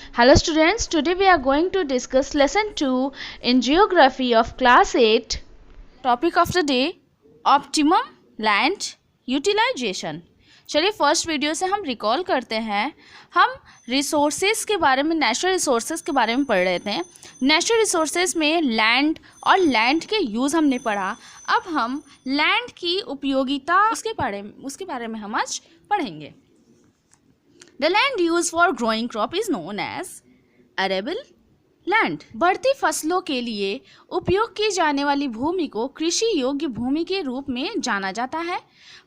Hello students, today we are going to discuss lesson 2 in geography of class 8. Topic of the day, optimum land utilization. चलिए first video से हम recall करते हैं। हम resources के बारे में, नेचुरल रिसोर्सेज के बारे में पढ़ रहे थे। नेचुरल रिसोर्सेज में लैंड और लैंड के यूज़ हमने पढ़ा। अब हम लैंड की उपयोगिता उसके बारे में हम आज पढ़ेंगे। The land used for growing crop is known as arable land. बढ़ती फसलों के लिए उपयोग की जाने वाली भूमि को कृषि योग्य भूमि के रूप में जाना जाता है।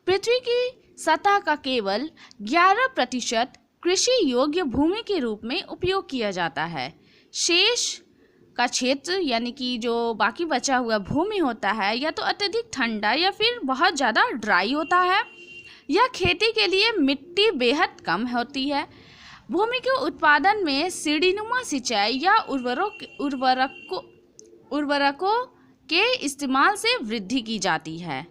पृथ्वी की सतह का केवल 11% कृषि योग्य भूमि के रूप में उपयोग किया जाता है। शेष का क्षेत्र यानी कि जो बाकी बचा हुआ भूमि होता है या तो अत्यधिक ठंडा या फिर बहुत ज़्यादा ड्राई होता है। यह खेती के लिए मिट्टी बेहद कम होती है। भूमि के उत्पादन में सीढ़ीनुमा सिंचाई या उर्वरकों के इस्तेमाल से वृद्धि की जाती है।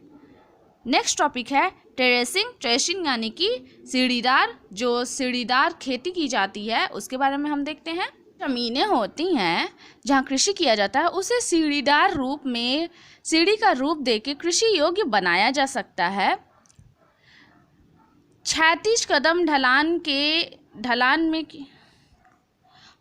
नेक्स्ट टॉपिक है टेरेसिंग यानी कि सीढ़ीदार खेती की जाती है, उसके बारे में हम देखते हैं। ज़मीनें होती हैं जहाँ कृषि किया जाता है, उसे सीढ़ीदार रूप में सीढ़ी का रूप देकर कृषि योग्य बनाया जा सकता है। 36 कदम ढलान में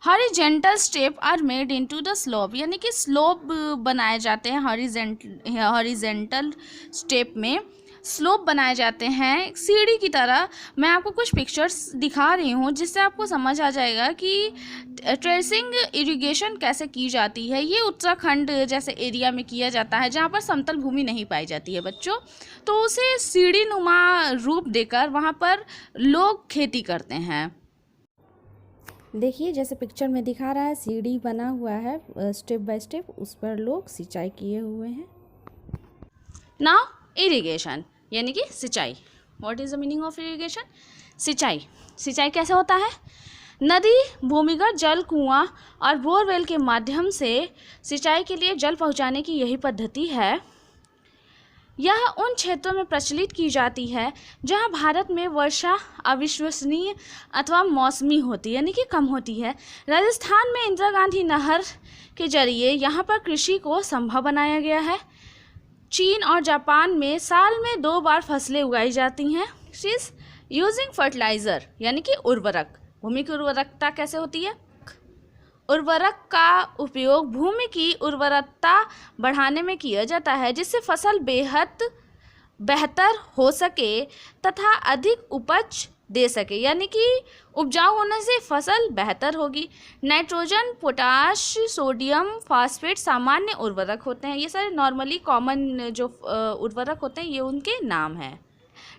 horizontal step are made into the slope, यानी कि स्लोप बनाए जाते हैं। हॉरिजेंटल स्टेप में स्लोप बनाए जाते हैं सीढ़ी की तरह। मैं आपको कुछ पिक्चर्स दिखा रही हूँ जिससे आपको समझ आ जाएगा कि टेरेसिंग इरिगेशन कैसे की जाती है। ये उत्तराखंड जैसे एरिया में किया जाता है जहाँ पर समतल भूमि नहीं पाई जाती है बच्चों, तो उसे सीढ़ी नुमा रूप देकर वहाँ पर लोग खेती करते हैं। देखिए जैसे पिक्चर में दिखा रहा है, सीढ़ी बना हुआ है स्टेप बाय स्टेप, उस पर लोग सिंचाई किए हुए हैं। नाउ इरिगेशन यानी कि सिंचाई। What is the meaning of irrigation? सिंचाई कैसे होता है? नदी, भूमिगत जल, कुआं और बोरवेल के माध्यम से सिंचाई के लिए जल पहुंचाने की यही पद्धति है। यह उन क्षेत्रों में प्रचलित की जाती है जहां भारत में वर्षा अविश्वसनीय अथवा मौसमी होती है, यानी कि कम होती है। राजस्थान में इंदिरा गांधी नहर के जरिए यहाँ पर कृषि को संभव बनाया गया है। चीन और जापान में साल में 2 बार फसलें उगाई जाती हैं। यूजिंग फर्टिलाइज़र यानी कि उर्वरक। भूमि की उर्वरकता कैसे होती है? उर्वरक का उपयोग भूमि की उर्वरकता बढ़ाने में किया जाता है जिससे फसल बेहतर हो सके तथा अधिक उपज दे सके, यानी कि उपजाऊ होने से फसल बेहतर होगी। नाइट्रोजन, पोटाश, सोडियम, फास्फेट सामान्य उर्वरक होते हैं। ये सारे नॉर्मली कॉमन जो उर्वरक होते हैं ये उनके नाम हैं।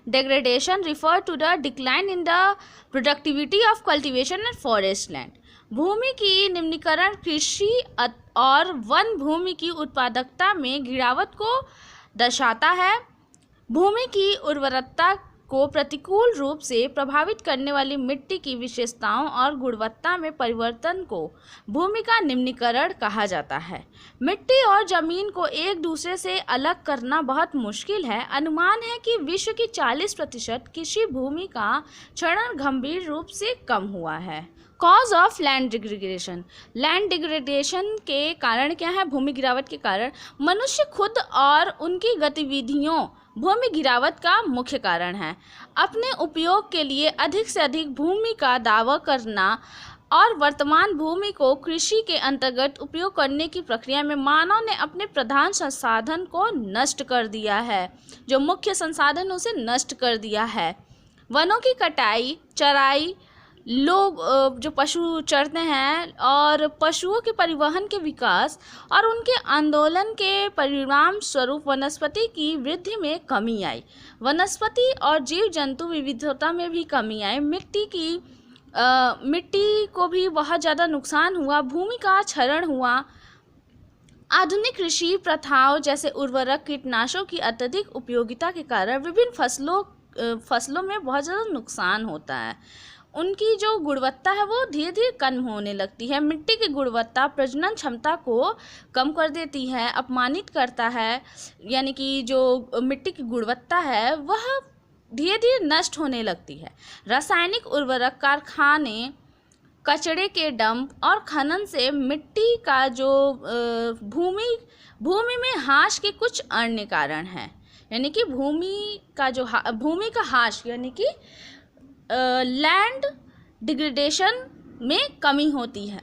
Degradation refer to the decline in the productivity of cultivation and forest land. भूमि की निम्नीकरण कृषि और वन भूमि की उत्पादकता में गिरावट को दर्शाता है। भूमि की उर्वरकता को प्रतिकूल रूप से प्रभावित करने वाली मिट्टी की विशेषताओं और गुणवत्ता में परिवर्तन को भूमि का निम्नीकरण कहा जाता है। मिट्टी और जमीन को एक दूसरे से अलग करना बहुत मुश्किल है। अनुमान है कि विश्व की 40% कृषि भूमि का क्षरण गंभीर रूप से कम हुआ है। Cause of land degradation. Land degradation के कारण क्या है? भूमि गिरावट के कारण मनुष्य खुद और उनकी गतिविधियों भूमि गिरावट का मुख्य कारण है। अपने उपयोग के लिए अधिक से अधिक भूमि का दावा करना और वर्तमान भूमि को कृषि के अंतर्गत उपयोग करने की प्रक्रिया में मानव ने अपने प्रधान संसाधन को नष्ट कर दिया है। जो मुख्य संसाधन उसे नष्ट कर दिया है। वनों की कटाई, चराई, लोग जो पशु चरते हैं और पशुओं के परिवहन के विकास और उनके आंदोलन के परिणाम स्वरूप वनस्पति की वृद्धि में कमी आई। वनस्पति और जीव जंतु विविधता में भी कमी आई। मिट्टी को भी बहुत ज़्यादा नुकसान हुआ। भूमि का क्षरण हुआ। आधुनिक कृषि प्रथाओं जैसे उर्वरक, कीटनाशकों की अत्यधिक उपयोगिता के कारण विभिन्न फसलों में बहुत ज़्यादा नुकसान होता है। उनकी जो गुणवत्ता है वो धीरे धीरे कम होने लगती है। मिट्टी की गुणवत्ता प्रजनन क्षमता को कम कर देती है, अपमानित करता है, यानी कि जो मिट्टी की गुणवत्ता है वह धीरे धीरे नष्ट होने लगती है। रासायनिक उर्वरक कारखाने कचरे के डंप और खनन से मिट्टी का जो भूमि में ह्रास के कुछ अन्य कारण हैं। यानी कि भूमि का ह्रास यानी कि लैंड डिग्रेडेशन में कमी होती है।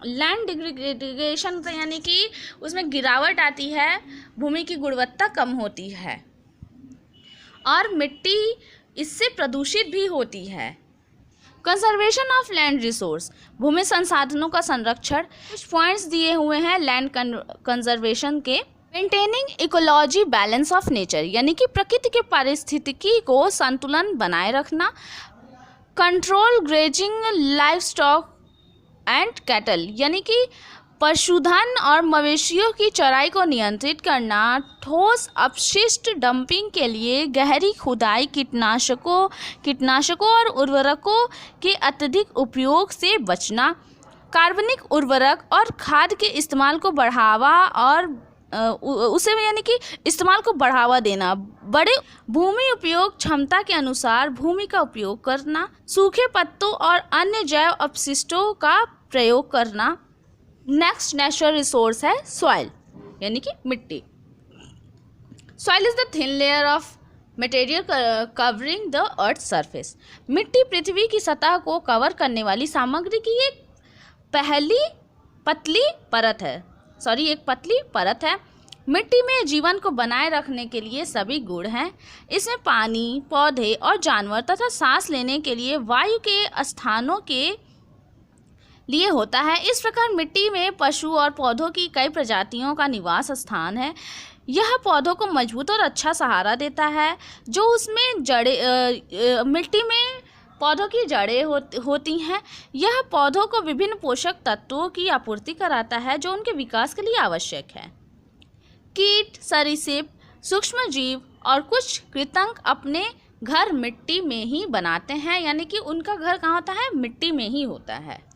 लैंड डिग्रेडेशन यानी कि उसमें गिरावट आती है, भूमि की गुणवत्ता कम होती है और मिट्टी इससे प्रदूषित भी होती है। कंजर्वेशन ऑफ लैंड रिसोर्स, भूमि संसाधनों का संरक्षण। कुछ पॉइंट्स दिए हुए हैं लैंड कंजर्वेशन के। Maintaining ecology balance of nature, यानी कि प्रकृति के पारिस्थितिकी को संतुलन बनाए रखना। Control grazing life stock and cattle, यानी कि पशुधन और मवेशियों की चराई को नियंत्रित करना। ठोस अपशिष्ट डंपिंग के लिए गहरी खुदाई, कीटनाशकों और उर्वरकों के अत्यधिक उपयोग से बचना। कार्बनिक उर्वरक और खाद के इस्तेमाल को बढ़ावा और यानी कि इस्तेमाल को बढ़ावा देना। बड़े भूमि उपयोग क्षमता के अनुसार भूमि का उपयोग करना। सूखे पत्तों और अन्य जैव अपशिष्टों का प्रयोग करना। नेक्स्ट नेचुरल रिसोर्स है सॉइल, यानी कि मिट्टी। Soil is the thin layer of material covering the earth surface. मिट्टी पृथ्वी की सतह को कवर करने वाली सामग्री की एक पतली परत है। मिट्टी में जीवन को बनाए रखने के लिए सभी गुण हैं। इसमें पानी, पौधे और जानवर तथा सांस लेने के लिए वायु के स्थानों के लिए होता है। इस प्रकार मिट्टी में पशु और पौधों की कई प्रजातियों का निवास स्थान है। यह पौधों को मजबूत और अच्छा सहारा देता है। जो उसमें मिट्टी में पौधों की जड़ें होती हैं। यह पौधों को विभिन्न पोषक तत्वों की आपूर्ति कराता है जो उनके विकास के लिए आवश्यक है। कीट, सरीसृप, सूक्ष्म जीव और कुछ कृंतक अपने घर मिट्टी में ही बनाते हैं, यानी कि उनका घर कहाँ होता है? मिट्टी में ही होता है।